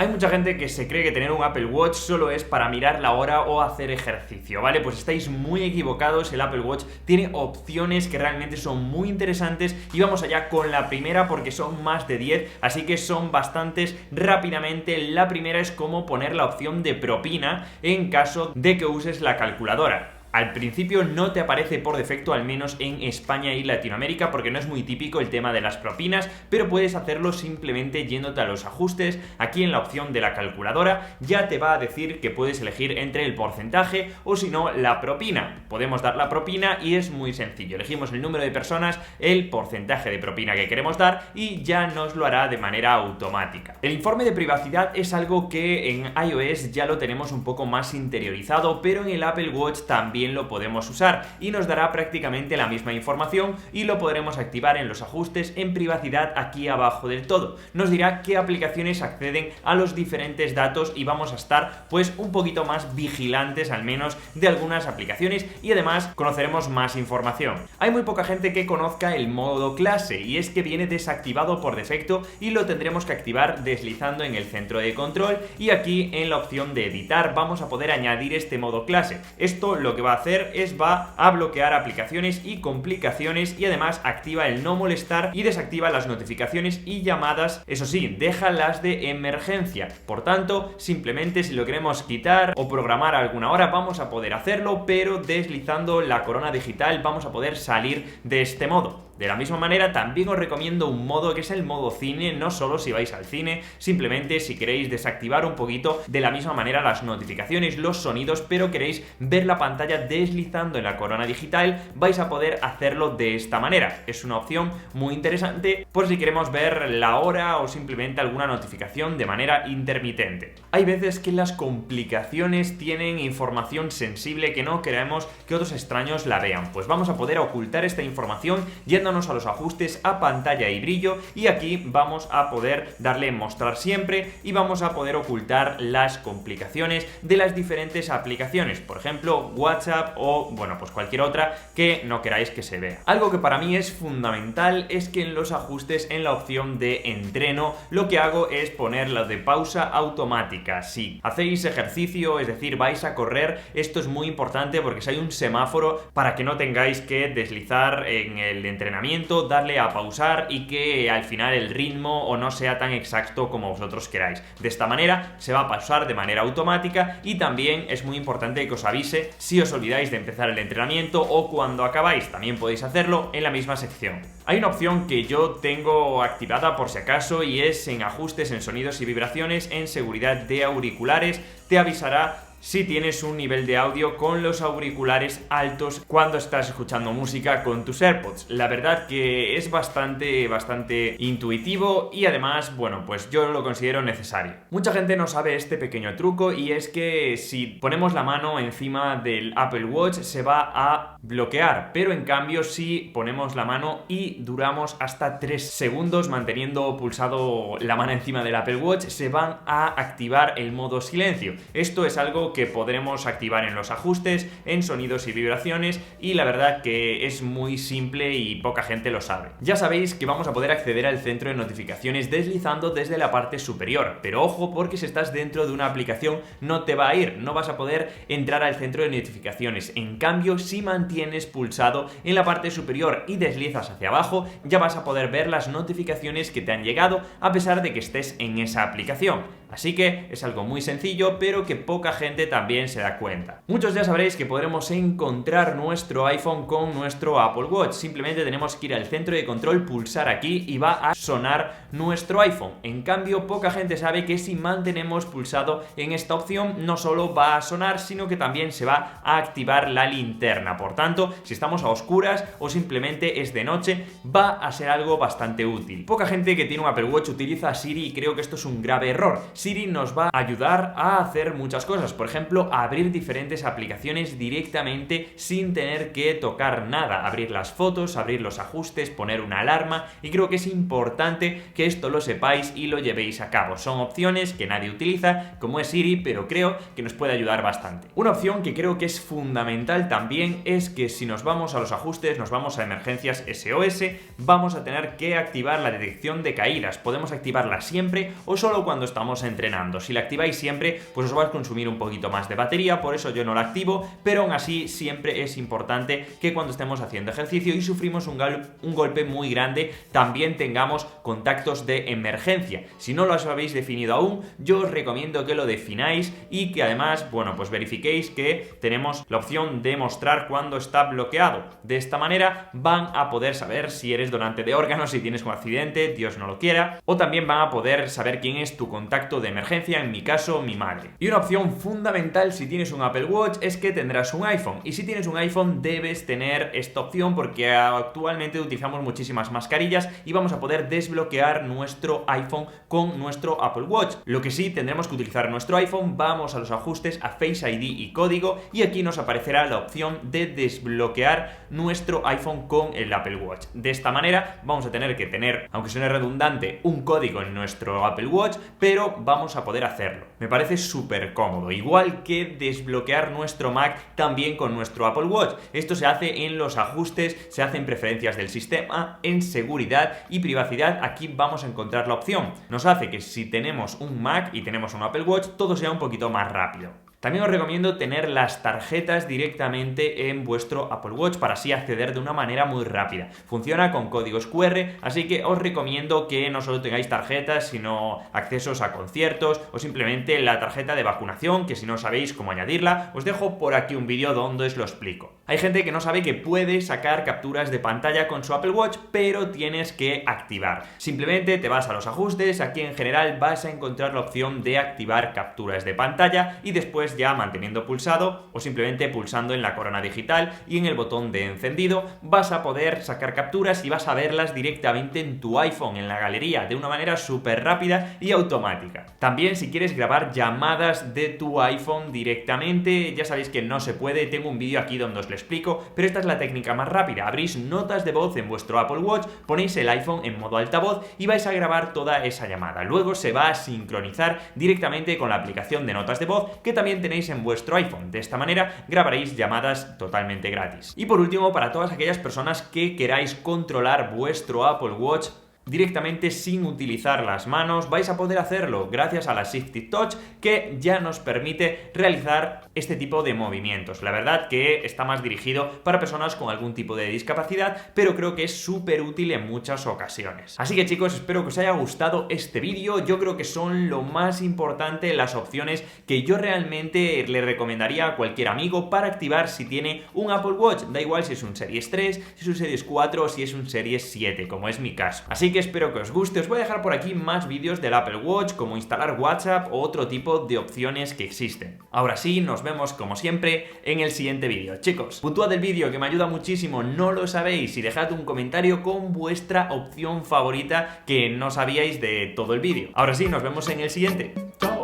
Hay mucha gente que se cree que tener un Apple Watch solo es para mirar la hora o hacer ejercicio, ¿vale? Pues estáis muy equivocados. El Apple Watch tiene opciones que realmente son muy interesantes y vamos allá con la primera porque son más de 10, así que son bastantes rápidamente. La primera es cómo poner la opción de propina en caso de que uses la calculadora. Al principio no te aparece por defecto, al menos en España y Latinoamérica, porque no es muy típico el tema de las propinas, pero puedes hacerlo simplemente yéndote a los ajustes. Aquí en la opción de la calculadora ya te va a decir que puedes elegir entre el porcentaje o si no la propina. Podemos dar la propina y es muy sencillo, elegimos el número de personas, el porcentaje de propina que queremos dar y ya nos lo hará de manera automática. El informe de privacidad es algo que en iOS ya lo tenemos un poco más interiorizado, pero en el Apple Watch también lo podemos usar y nos dará prácticamente la misma información y lo podremos activar en los ajustes en privacidad aquí abajo del todo. Nos dirá qué aplicaciones acceden a los diferentes datos y vamos a estar pues un poquito más vigilantes al menos de algunas aplicaciones y además conoceremos más información. Hay muy poca gente que conozca el modo clase y es que viene desactivado por defecto y lo tendremos que activar deslizando en el centro de control y aquí en la opción de editar vamos a poder añadir este modo clase. Esto lo que va a hacer es va a bloquear aplicaciones y complicaciones y además activa el no molestar y desactiva las notificaciones y llamadas, eso sí, deja las de emergencia. Por tanto, simplemente si lo queremos quitar o programar a alguna hora vamos a poder hacerlo, pero deslizando la corona digital vamos a poder salir de este modo. De la misma manera también os recomiendo un modo que es el modo cine, no solo si vais al cine, simplemente si queréis desactivar un poquito de la misma manera las notificaciones, los sonidos, pero queréis ver la pantalla deslizando en la corona digital, vais a poder hacerlo de esta manera. Es una opción muy interesante por si queremos ver la hora o simplemente alguna notificación de manera intermitente. Hay veces que las complicaciones tienen información sensible que no queremos que otros extraños la vean, pues vamos a poder ocultar esta información yendo a los ajustes a pantalla y brillo y aquí vamos a poder darle en mostrar siempre y vamos a poder ocultar las complicaciones de las diferentes aplicaciones, por ejemplo WhatsApp o bueno pues cualquier otra que no queráis que se vea. Algo que para mí es fundamental es que en los ajustes en la opción de entreno lo que hago es poner la de pausa automática. Si hacéis ejercicio, es decir vais a correr, esto es muy importante porque si hay un semáforo para que no tengáis que deslizar en el entrenamiento, darle a pausar y que al final el ritmo o no sea tan exacto como vosotros queráis. De esta manera se va a pausar de manera automática y también es muy importante que os avise si os olvidáis de empezar el entrenamiento o cuando acabáis, también podéis hacerlo en la misma sección. Hay una opción que yo tengo activada por si acaso y es en ajustes en sonidos y vibraciones en seguridad de auriculares, te avisará si tienes un nivel de audio con los auriculares altos cuando estás escuchando música con tus AirPods. La verdad que es bastante intuitivo y además, bueno, pues yo lo considero necesario. Mucha gente no sabe este pequeño truco y es que si ponemos la mano encima del Apple Watch se va a bloquear, pero en cambio si ponemos la mano y duramos hasta 3 segundos manteniendo pulsado la mano encima del Apple Watch se van a activar el modo silencio. Esto es algo que podremos activar en los ajustes, en sonidos y vibraciones y la verdad que es muy simple y poca gente lo sabe. Ya sabéis que vamos a poder acceder al centro de notificaciones deslizando desde la parte superior, pero ojo porque si estás dentro de una aplicación no te va a ir, no vas a poder entrar al centro de notificaciones. En cambio, si mantienes pulsado en la parte superior y deslizas hacia abajo, ya vas a poder ver las notificaciones que te han llegado a pesar de que estés en esa aplicación. Así que es algo muy sencillo, pero que poca gente también se da cuenta. Muchos ya sabréis que podremos encontrar nuestro iPhone con nuestro Apple Watch. Simplemente tenemos que ir al centro de control, pulsar aquí y va a sonar nuestro iPhone. En cambio, poca gente sabe que si mantenemos pulsado en esta opción, no solo va a sonar, sino que también se va a activar la linterna. Por tanto, si estamos a oscuras o simplemente es de noche, va a ser algo bastante útil. Poca gente que tiene un Apple Watch utiliza Siri y creo que esto es un grave error. Siri nos va a ayudar a hacer muchas cosas. Por ejemplo, abrir diferentes aplicaciones directamente sin tener que tocar nada, abrir las fotos, abrir los ajustes, poner una alarma, y creo que es importante que esto lo sepáis y lo llevéis a cabo. Son opciones que nadie utiliza, como es Siri, pero creo que nos puede ayudar bastante. Una opción que creo que es fundamental también es que si nos vamos a los ajustes, nos vamos a emergencias SOS, vamos a tener que activar la detección de caídas. Podemos activarla siempre o solo cuando estamos entrenando. Si la activáis siempre, pues os va a consumir un poquito más de batería, por eso yo no la activo, pero aún así siempre es importante que cuando estemos haciendo ejercicio y sufrimos un golpe muy grande, también tengamos contactos de emergencia. Si no lo habéis definido aún, yo os recomiendo que lo defináis y que además, bueno, pues verifiquéis que tenemos la opción de mostrar cuando está bloqueado. De esta manera van a poder saber si eres donante de órganos, si tienes un accidente, Dios no lo quiera, o también van a poder saber quién es tu contacto de emergencia, en mi caso, mi madre. Y una opción fundamental si tienes un Apple Watch es que tendrás un iPhone, y si tienes un iPhone debes tener esta opción porque actualmente utilizamos muchísimas mascarillas y vamos a poder desbloquear nuestro iPhone con nuestro Apple Watch. Lo que sí, tendremos que utilizar nuestro iPhone, vamos a los ajustes, a Face ID y código, y aquí nos aparecerá la opción de desbloquear nuestro iPhone con el Apple Watch. De esta manera vamos a tener que tener, aunque suene redundante, un código en nuestro Apple Watch, pero vamos a poder hacerlo. Me parece súper cómodo, igual que desbloquear nuestro Mac también con nuestro Apple Watch. Esto se hace en los ajustes, se hace en preferencias del sistema, en seguridad y privacidad. Aquí vamos a encontrar la opción. Nos hace que si tenemos un Mac y tenemos un Apple Watch, todo sea un poquito más rápido. También os recomiendo tener las tarjetas directamente en vuestro Apple Watch para así acceder de una manera muy rápida. Funciona con códigos QR, así que os recomiendo que no solo tengáis tarjetas, sino accesos a conciertos o simplemente la tarjeta de vacunación, que si no sabéis cómo añadirla, os dejo por aquí un vídeo donde os lo explico. Hay gente que no sabe que puede sacar capturas de pantalla con su Apple Watch, pero tienes que activar. Simplemente te vas a los ajustes, aquí en general vas a encontrar la opción de activar capturas de pantalla y después ya manteniendo pulsado o simplemente pulsando en la corona digital y en el botón de encendido vas a poder sacar capturas y vas a verlas directamente en tu iPhone, en la galería, de una manera súper rápida y automática. También si quieres grabar llamadas de tu iPhone directamente, ya sabéis que no se puede, tengo un vídeo aquí donde os lo explico, pero esta es la técnica más rápida. Abrís notas de voz en vuestro Apple Watch, ponéis el iPhone en modo altavoz y vais a grabar toda esa llamada. Luego se va a sincronizar directamente con la aplicación de notas de voz que también tenéis en vuestro iPhone. De esta manera grabaréis llamadas totalmente gratis. Y por último, para todas aquellas personas que queráis controlar vuestro Apple Watch directamente sin utilizar las manos, vais a poder hacerlo gracias a la Shifty Touch, que ya nos permite realizar este tipo de movimientos. La verdad que está más dirigido para personas con algún tipo de discapacidad, pero creo que es súper útil en muchas ocasiones. Así que chicos, espero que os haya gustado este vídeo. Yo creo que son lo más importante, las opciones que yo realmente le recomendaría a cualquier amigo para activar si tiene un Apple Watch. Da igual si es un Series 3, si es un Series 4 o si es un Series 7, como es mi caso. Así que espero que os guste. Os voy a dejar por aquí más vídeos del Apple Watch, como instalar WhatsApp o otro tipo de opciones que existen. Ahora sí, nos vemos como siempre en el siguiente vídeo. Chicos, puntuad el vídeo que me ayuda muchísimo, no lo sabéis, y dejad un comentario con vuestra opción favorita que no sabíais de todo el vídeo. Ahora sí, nos vemos en el siguiente. ¡Chao!